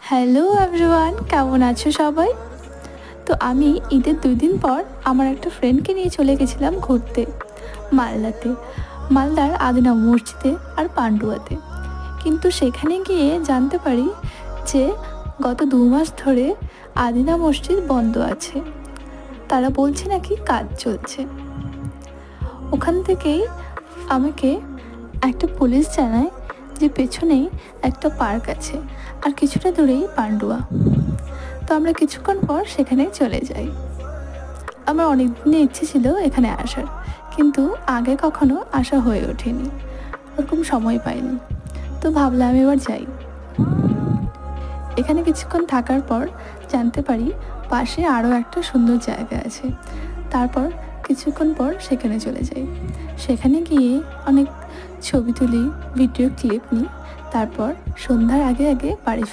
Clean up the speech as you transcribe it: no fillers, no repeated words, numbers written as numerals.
Hello everyone, কেমন আছো সবাই? তো আমি ঈদের 2 দিন পর আমার একটা ফ্রেন্ডকে নিয়ে চলে গেছিলাম ঘুরতে মালদাতে, মালদার আদিনা মসজিদে আর পান্ডুয়াতে। কিন্তু সেখানে গিয়ে জানতে পারি যে গত 2 মাস ধরে আদিনা মসজিদ বন্ধ আছে। তারা বলছে নাকি কাজ চলছে। ওখান থেকেই আমাকে একটা পুলিশ জানায় যে পেছনেই একটা পার্ক আছে আর কিছুটা দূরেই পান্ডুয়া। তো আমরা কিছুক্ষণ পর সেখানে চলে যাই। আমার অনেক দিনের ইচ্ছে ছিল এখানে আসার, কিন্তু আগে কখনো আসা হয়ে ওঠেনি, ওরকম সময় পাইনি। তো ভাবলাম এবার যাই। এখানে কিছুক্ষণ থাকার পর জানতে পারি পাশে আরও একটা সুন্দর জায়গা আছে। তারপর কিছুক্ষণ পর সেখানে চলে যাই। সেখানে গিয়ে অনেক ছবি তুলি, ভিডিও ক্লিপ নিই। তারপর সন্ধ্যার আগে আগে বাড়ি